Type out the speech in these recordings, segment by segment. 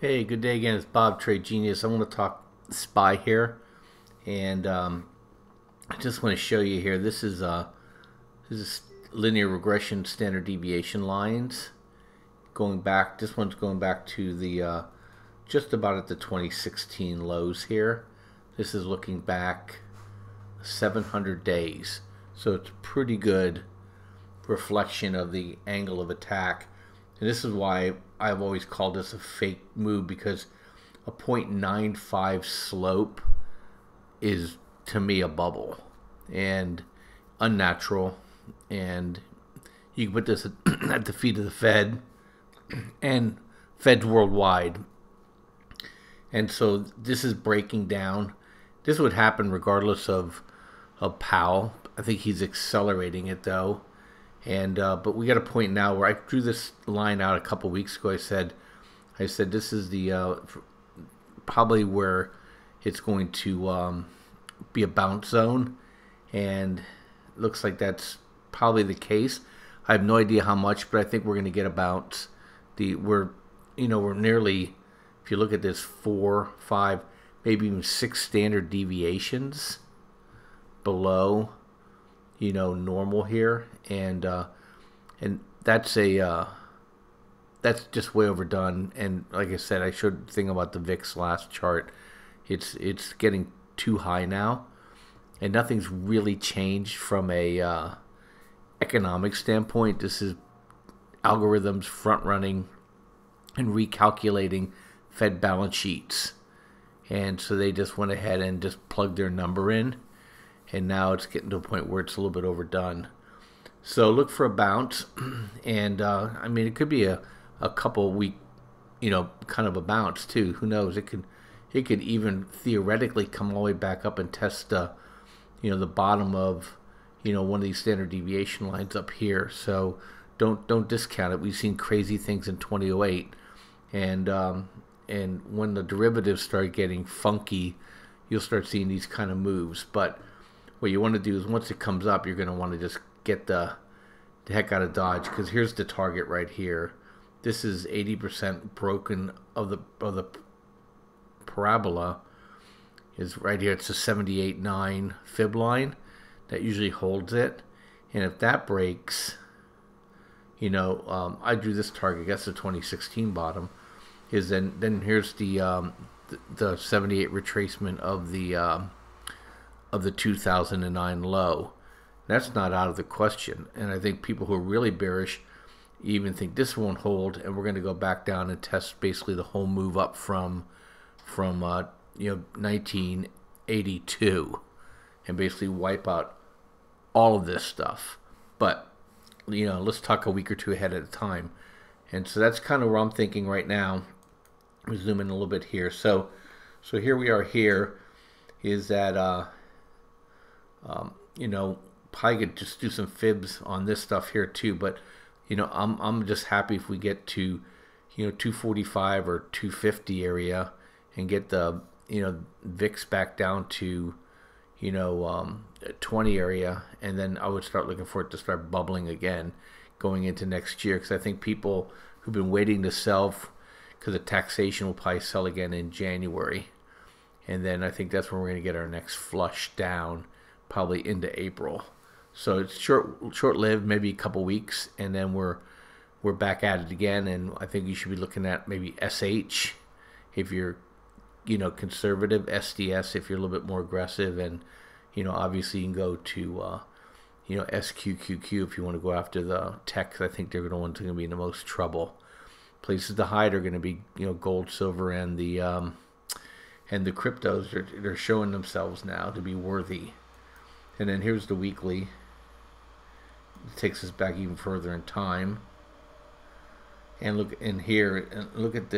Hey, good day again. It's Bob Trade Genius. I want to talk SPY here, and I just want to show you here. This is linear regression standard deviation lines going back. This one's going back to the just about at the 2016 lows here. This is looking back 700 days, so it's a pretty good reflection of the angle of attack. And this is why I've always called this a fake move, because a 0.95 slope is to me a bubble and unnatural. And you can put this at the feet of the Fed and Feds worldwide. And so this is breaking down. This would happen regardless of Powell. I think he's accelerating it though. And but we got a point now where I drew this line out a couple weeks ago. I said this is the probably where it's going to be a bounce zone, and it looks like that's probably the case. I have no idea how much, but I think we're going to get a bounce. We're nearly, if you look at this, 4, 5, maybe even 6 standard deviations below normal here, and that's just way overdone. And like I said, I showed the thing about the VIX last chart. It's getting too high now, and nothing's really changed from a economic standpoint. This is algorithms front running and recalculating Fed balance sheets, and so they just went ahead and just plugged their number in, and now it's getting to a point where it's a little bit overdone. So look for a bounce, and I mean it could be a couple week, kind of a bounce too. Who knows? It could even theoretically come all the way back up and test the bottom of one of these standard deviation lines up here. So don't discount it. We've seen crazy things in 2008, and when the derivatives start getting funky, you'll start seeing these kind of moves. But what you want to do is once it comes up, you're going to want to just get the heck out of Dodge, because here's the target right here. This is 80% broken of the parabola is right here. It's a 78.9 fib line that usually holds it, and if that breaks, I drew this target. That's the 2016 bottom. Is then here's the 78 retracement of the 2009 low. That's not out of the question. And I think people who are really bearish even think this won't hold, and we're going to go back down and test basically the whole move up from 1982, and basically wipe out all of this stuff. But let's talk a week or two ahead at a time. And so that's kind of where I'm thinking right now. We zoom in a little bit here. So here we are. Here is that probably could just do some fibs on this stuff here too. But I'm just happy if we get to 245 or 250 area and get the VIX back down to 20 area, and then I would start looking for it to start bubbling again going into next year, because I think people who've been waiting to sell because the taxation will probably sell again in January, and then I think that's when we're going to get our next flush down, probably into April. So it's short-lived, maybe a couple weeks, and then we're back at it again. And I think you should be looking at maybe SH if you're conservative, SDS if you're a little bit more aggressive, and obviously you can go to SQQQ if you want to go after the techs. I think they're the ones going to be in the most trouble. Places to hide are going to be gold, silver, and the cryptos. They're showing themselves now to be worthy. And then here's the weekly. It takes us back even further in time. And look in here, and look at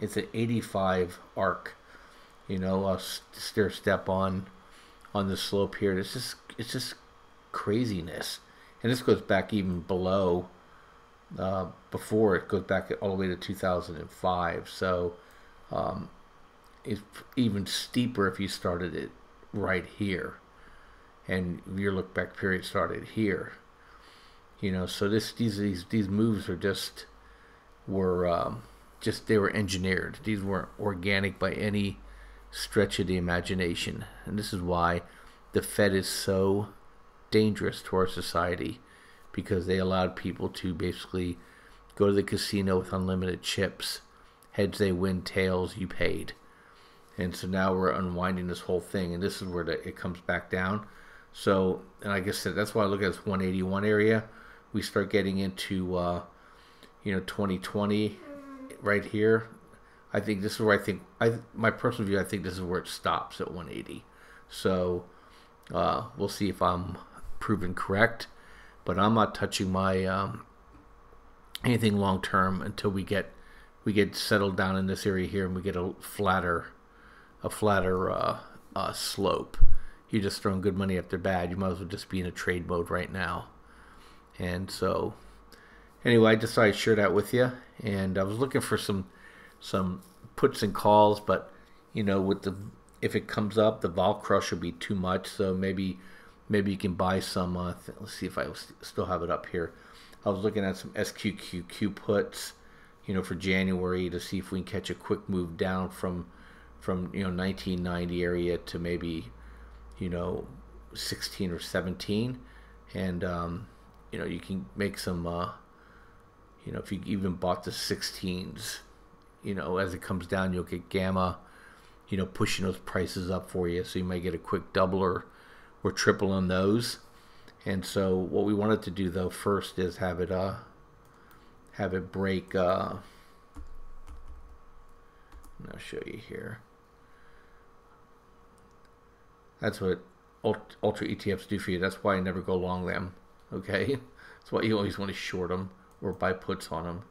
it's an 85 arc. A stair step on the slope here. It's just craziness. And this goes back even below, before it goes back all the way to 2005. So it's even steeper if you started it right here, and your look back period started here. So these moves are just were just, they were engineered. These weren't organic by any stretch of the imagination. And this is why the Fed is so dangerous to our society, because they allowed people to basically go to the casino with unlimited chips. Heads they win, tails you paid. And so now we're unwinding this whole thing, and this is where it comes back down. So, and like I said, that's why I look at this 181 area. We start getting into 2020 right here. I think this is where my personal view, I think this is where it stops at 180. So we'll see if I'm proven correct, but I'm not touching my anything long term until we get settled down in this area here and we get a flatter slope. You're just throwing good money after bad. You might as well just be in a trade mode right now. And so anyway, I just thought I'd share that with you. And I was looking for some puts and calls, but with if it comes up, the vol crush will be too much. So maybe you can buy some. Let's see if I still have it up here. I was looking at some SQQQ puts, for January, to see if we can catch a quick move down from 1990 area to maybe 16 or 17, and you can make some if you even bought the 16s, as it comes down, you'll get gamma pushing those prices up for you, so you might get a quick double or triple on those. And so what we wanted to do though first is have it break I'll show you here. That's what ultra ETFs do for you. That's why I never go long them. Okay, that's why you always want to short them or buy puts on them.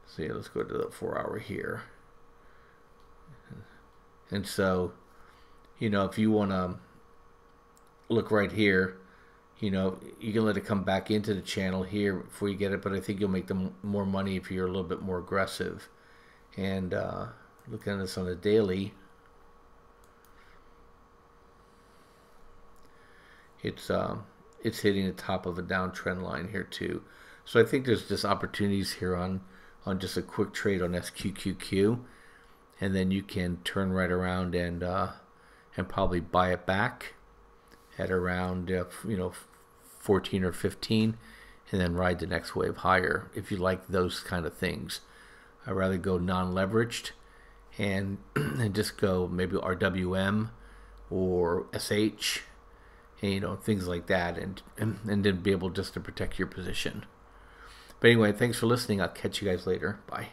So yeah, let's go to the 4 hour here. And so, if you want to look right here, you can let it come back into the channel here before you get it. But I think you'll make more money if you're a little bit more aggressive. And looking at this on the daily, it's hitting the top of a downtrend line here too. So I think there's just opportunities here on just a quick trade on SQQQ, and then you can turn right around and probably buy it back at around 14 or 15, and then ride the next wave higher if you like those kind of things. I'd rather go non-leveraged and just go maybe RWM or SH, and things like that, and then be able just to protect your position. But anyway, thanks for listening. I'll catch you guys later. Bye.